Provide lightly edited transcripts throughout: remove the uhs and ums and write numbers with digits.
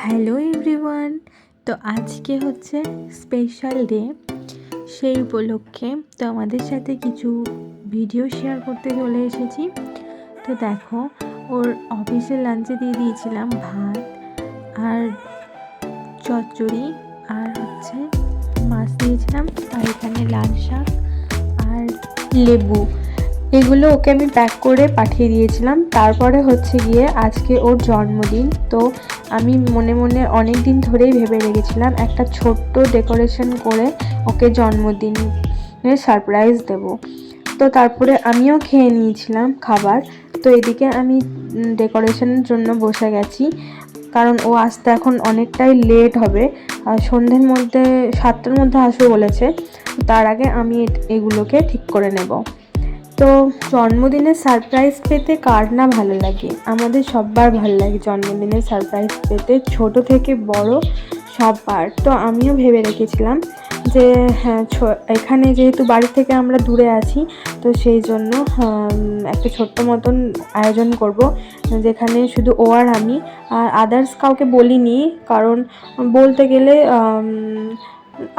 Hello everyone. তো আজকে হচ্ছে স্পেশাল ডে, সেই উপলক্ষে তো আমাদের সাথে কিছু ভিডিও শেয়ার করতে চলে এসেছি। তো দেখো, ওর অফিসের লাঞ্চে দিয়ে দিয়েছিলাম ভাত আর চচ্চড়ি আর হচ্ছে মাছ দিয়েছিলাম, আর এখানে লাল শাক আর লেবু, এগুলো ওকে আমি প্যাক করে পাঠিয়ে দিয়েছিলাম। তারপরে হচ্ছে গিয়ে আজকে ওর জন্মদিন, তো আমি মনে মনে অনেক দিন ধরেই ভেবে রেখেছিলাম একটা ছোট্ট ডেকোরেশন করে ওকে জন্মদিনে সারপ্রাইজ দেব। তো তারপরে আমিও খেয়ে নিয়েছিলাম খাবার। তো এদিকে আমি ডেকোরেশনের জন্য বসে গেছি, কারণ ও আসতে এখন অনেকটাই লেট হবে। সন্ধ্যের মধ্যে 7টার মধ্যে আসবে বলেছে। তার আগে আমি এগুলোকে ঠিক করে নেব। তো জন্মদিনের সারপ্রাইজ পেতে কার না ভালো লাগে, আমাদের সবার ভালো লাগে জন্মদিনের সারপ্রাইজ পেতে, ছোট থেকে বড় সবার। তো আমিও ভেবে রেখেছিলাম যে হ্যাঁ, এখানে যেহেতু বাড়ি থেকে আমরা দূরে আছি, তো সেই জন্য একটা ছোট্ট মতন আয়োজন করব, যেখানে শুধু ও আর আমি, আর আদার্স কাউকে বলিনি, কারণ বলতে গেলে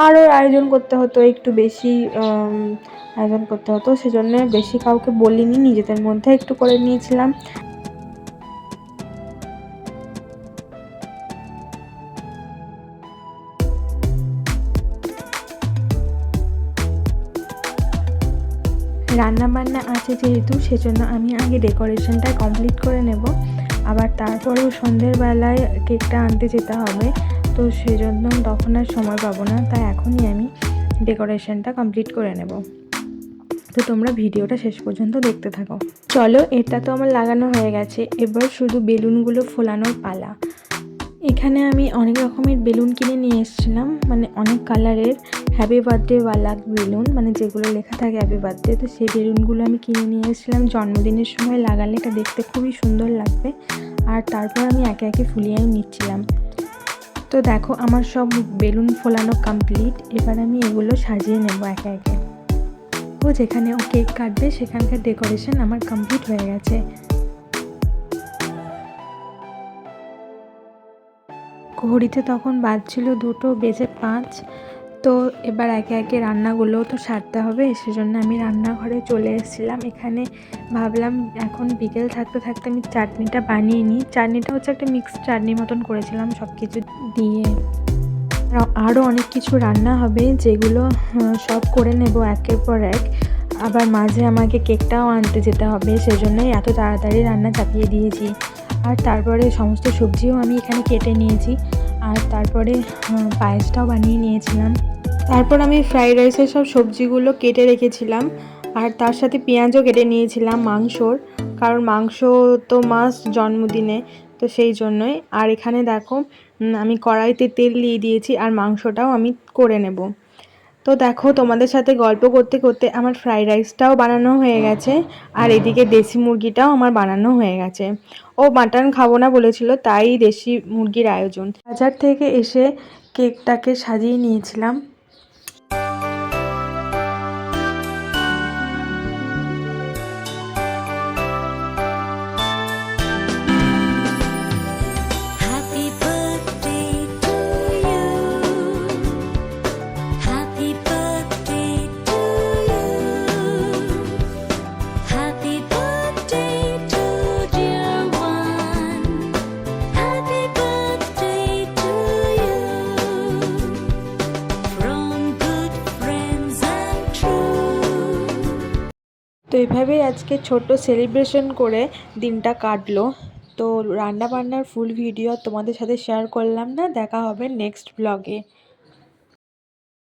আরও আয়োজন করতে হতো, একটু বেশি আয়োজন করতে হতো, সেজন্য বেশি কাউকে বলিনি, নিজেদের মধ্যে একটু করে নিয়েছিলাম। রান্না বান্না আছে যেহেতু, সেজন্য আমি আগে ডেকোরেশনটা কমপ্লিট করে নেব, আবার তারপরেও সন্ধ্যের বেলায় কেকটা আনতে যেতে হবে, তো সেজন্য তখন আর সময় পাবো না, তাই এখনই আমি ডেকোরেশনটা কমপ্লিট করে নেব। তো তোমরা ভিডিওটা শেষ পর্যন্ত দেখতে থাকো। চলো, এটা তো আমার লাগানো হয়ে গেছে, এবার শুধু বেলুনগুলো ফোলানোর পালা। এখানে আমি অনেক রকমের বেলুন কিনে নিয়ে এসেছিলাম, মানে অনেক কালারের হ্যাপি বার্থডেওয়ালা বেলুন, মানে যেগুলো লেখা থাকে হ্যাপি বার্থডে। তো সেই বেলুনগুলো আমি কিনে নিয়ে এসেছিলাম, জন্মদিনের সময় লাগালে এটা দেখতে খুবই সুন্দর লাগবে। আর তারপর আমি একে একে ফুলিয়ে নিচ্ছিলাম। তো দেখো, আমার সব বেলুন ফোলানো কমপ্লিট, এবার আমি এগুলো সাজিয়ে নেব একে একে। ও যেখানে ও কেক কাটবে সেখানকার ডেকোরেশন আমার কমপ্লিট হয়ে গেছে। ঘড়িতে তখন বাজছিল 2:05। তো এবার একে একে রান্নাগুলোও তো সারতে হবে, সেজন্য আমি রান্নাঘরে চলে এসেছিলাম। এখানে ভাবলাম এখন বিকেল থাকতে থাকতে আমি চাটনিটা বানিয়ে নিই। চাটনিটা হচ্ছে একটা মিক্সড চাটনি মতন করেছিলাম সব কিছু দিয়ে। আরও অনেক কিছু রান্না হবে, যেগুলো সব করে নেব একের পর এক। আবার মাঝে আমাকে কেকটাও আনতে যেতে হবে, সেজন্যই এত তাড়াতাড়ি রান্না চাপিয়ে দিয়েছি। আর তারপরে সমস্ত সবজিও আমি এখানে কেটে নিয়েছি, আর তারপরে পায়েসটাও বানিয়ে নিয়েছিলাম। তারপর আমি ফ্রাইড রাইসের সব সবজিগুলো কেটে রেখেছিলাম, আর তার সাথে পেঁয়াজও কেটে নিয়েছিলাম মাংসর, কারণ মাংস তো মাস্ট জন্মদিনে, তো সেই জন্যই। আর এখানে দেখো, আমি কড়াইতে তেল দিয়ে দিয়েছি, আর মাংসটাও আমি করে নেব। তো দেখো, তোমাদের সাথে গল্প করতে করতে আমার ফ্রাইড রাইসটাও বানানো হয়ে গেছে, আর এদিকে দেশি মুরগিটাও আমার বানানো হয়ে গেছে। ও মাটন খাবো না বলেছিল, তাই দেশি মুরগির আয়োজন। বাজার থেকে এসে কেকটাকে সাজিয়ে নিয়েছিলাম। তো এইভাবেই আজকে ছোট্ট সেলিব্রেশন করে দিনটা কাটলো। তো রান্না বান্নার ফুল ভিডিও তোমাদের সাথে শেয়ার করলাম না, দেখা হবে নেক্সট ব্লগে।